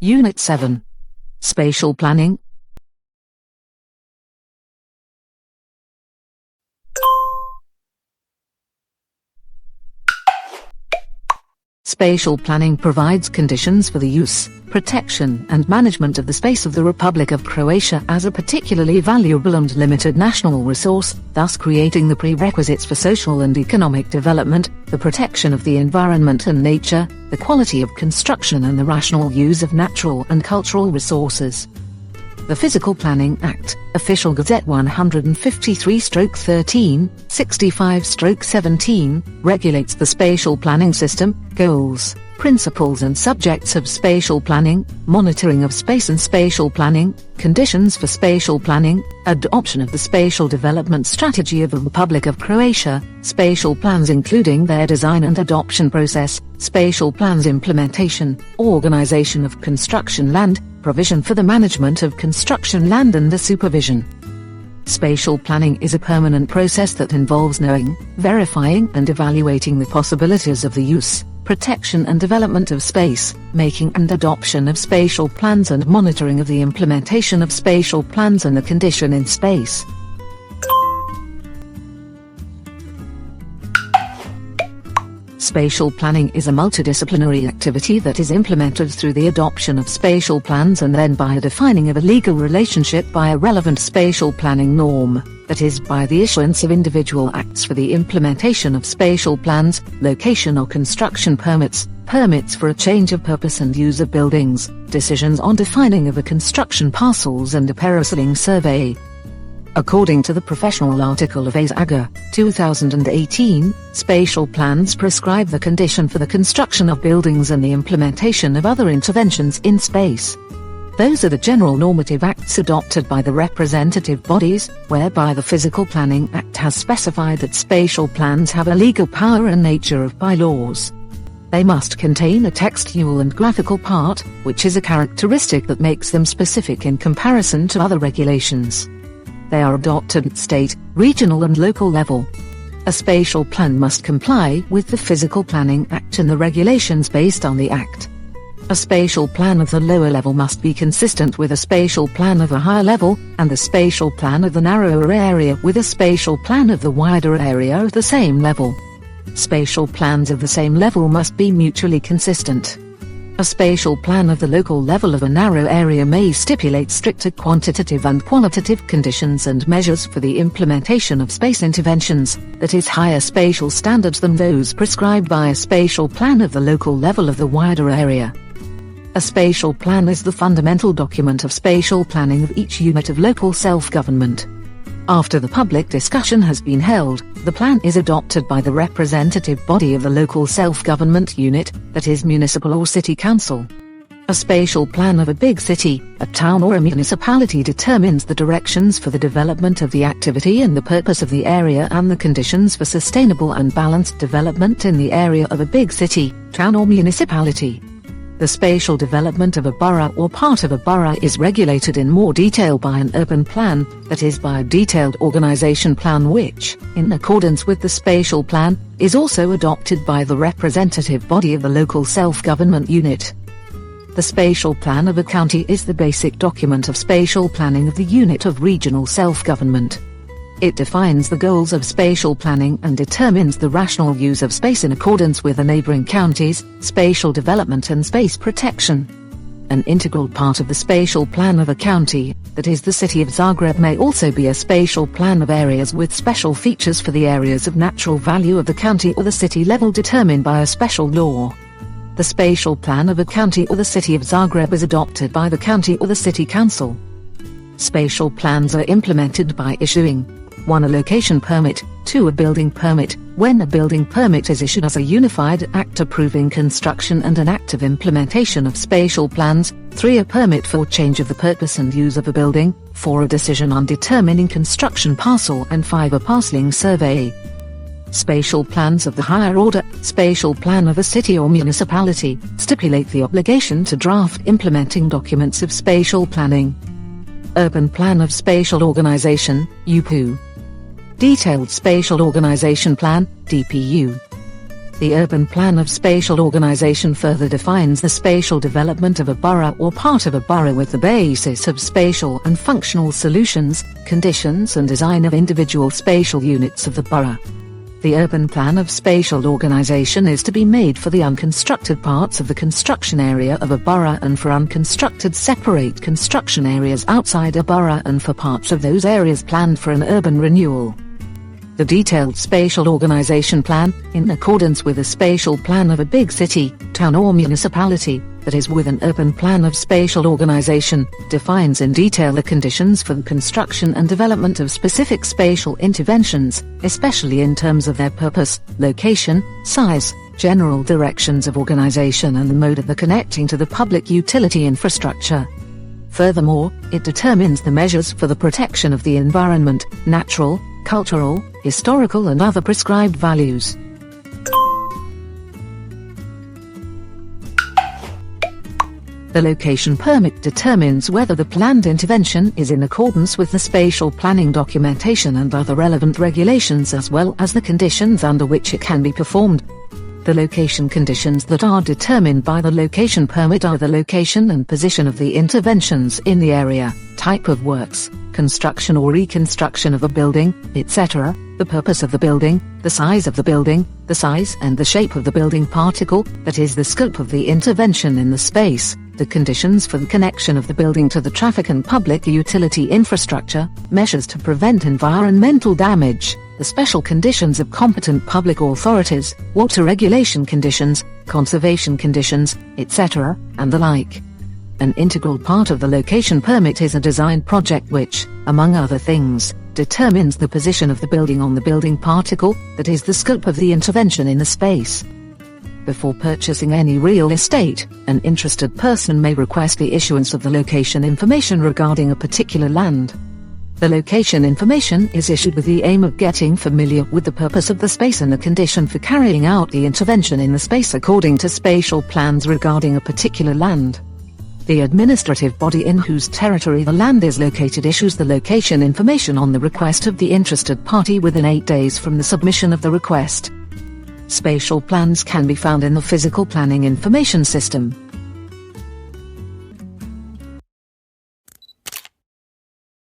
Unit 7. Spatial Planning. Spatial planning provides conditions for the use, protection and management of the space of the Republic of Croatia as a particularly valuable and limited national resource, thus creating the prerequisites for social and economic development, the protection of the environment and nature, the quality of construction and the rational use of natural and cultural resources. The Physical Planning Act, Official Gazette 153/13, 65/17, regulates the spatial planning system, goals, principles and subjects of spatial planning, monitoring of space and spatial planning, conditions for spatial planning, adoption of the spatial development strategy of the Republic of Croatia, spatial plans including their design and adoption process, spatial plans implementation, organization of construction land, provision for the management of construction land and the supervision. Spatial planning is a permanent process that involves knowing, verifying and evaluating the possibilities of the use, protection and development of space, making and adoption of spatial plans and monitoring of the implementation of spatial plans and the condition in space. Spatial planning is a multidisciplinary activity that is implemented through the adoption of spatial plans and then by a defining of a legal relationship by a relevant spatial planning norm, that is by the issuance of individual acts for the implementation of spatial plans, location or construction permits, permits for a change of purpose and use of buildings, decisions on defining of a construction parcels and a parceling survey. According to the professional article of ASAGA, 2018, spatial plans prescribe the condition for the construction of buildings and the implementation of other interventions in space. Those are the general normative acts adopted by the representative bodies, whereby the Physical Planning Act has specified that spatial plans have a legal power and nature of bylaws. They must contain a textual and graphical part, which is a characteristic that makes them specific in comparison to other regulations. They are adopted at state, regional and local level. A spatial plan must comply with the Physical Planning Act and the regulations based on the Act. A spatial plan of the lower level must be consistent with a spatial plan of a higher level, and the spatial plan of the narrower area with a spatial plan of the wider area of the same level. Spatial plans of the same level must be mutually consistent. A spatial plan of the local level of a narrow area may stipulate stricter quantitative and qualitative conditions and measures for the implementation of space interventions, that is higher spatial standards than those prescribed by a spatial plan of the local level of the wider area. A spatial plan is the fundamental document of spatial planning of each unit of local self-government. After the public discussion has been held, the plan is adopted by the representative body of the local self-government unit, that is municipal or city council. A spatial plan of a big city, a town or a municipality determines the directions for the development of the activity and the purpose of the area and the conditions for sustainable and balanced development in the area of a big city, town or municipality. The spatial development of a borough or part of a borough is regulated in more detail by an urban plan, that is by a detailed organization plan which, in accordance with the spatial plan, is also adopted by the representative body of the local self-government unit. The spatial plan of a county is the basic document of spatial planning of the unit of regional self-government. It defines the goals of spatial planning and determines the rational use of space in accordance with the neighboring counties, spatial development and space protection. An integral part of the spatial plan of a county, that is the city of Zagreb, may also be a spatial plan of areas with special features for the areas of natural value of the county or the city level determined by a special law. The spatial plan of a county or the city of Zagreb is adopted by the county or the city council. Spatial plans are implemented by issuing 1. A location permit, 2. A building permit, when a building permit is issued as a unified act approving construction and an act of implementation of spatial plans, 3. A permit for change of the purpose and use of a building, 4. A decision on determining construction parcel and 5. A parceling survey. Spatial plans of the higher order, spatial plan of a city or municipality, stipulate the obligation to draft implementing documents of spatial planning. Urban Plan of Spatial Organization, UPU. Detailed Spatial Organization Plan, DPU. The urban plan of spatial organization further defines the spatial development of a borough or part of a borough with the basis of spatial and functional solutions, conditions and design of individual spatial units of the borough. The urban plan of spatial organization is to be made for the unconstructed parts of the construction area of a borough and for unconstructed separate construction areas outside a borough and for parts of those areas planned for an urban renewal. The detailed spatial organization plan, in accordance with a spatial plan of a big city, town or municipality, that is with an urban plan of spatial organization, defines in detail the conditions for the construction and development of specific spatial interventions, especially in terms of their purpose, location, size, general directions of organization and the mode of the connecting to the public utility infrastructure. Furthermore, it determines the measures for the protection of the environment, natural, cultural, historical and other prescribed values. The location permit determines whether the planned intervention is in accordance with the spatial planning documentation and other relevant regulations as well as the conditions under which it can be performed. The location conditions that are determined by the location permit are the location and position of the interventions in the area, type of works, construction or reconstruction of a building, etc., the purpose of the building, the size of the building, the size and the shape of the building particle, that is the scope of the intervention in the space, the conditions for the connection of the building to the traffic and public utility infrastructure, measures to prevent environmental damage, the special conditions of competent public authorities, water regulation conditions, conservation conditions, etc., and the like. An integral part of the location permit is a design project which, among other things, determines the position of the building on the building particle, that is the scope of the intervention in the space. Before purchasing any real estate, an interested person may request the issuance of the location information regarding a particular land. The location information is issued with the aim of getting familiar with the purpose of the space and the condition for carrying out the intervention in the space according to spatial plans regarding a particular land. The administrative body in whose territory the land is located issues the location information on the request of the interested party within 8 days from the submission of the request. Spatial plans can be found in the Physical Planning Information System.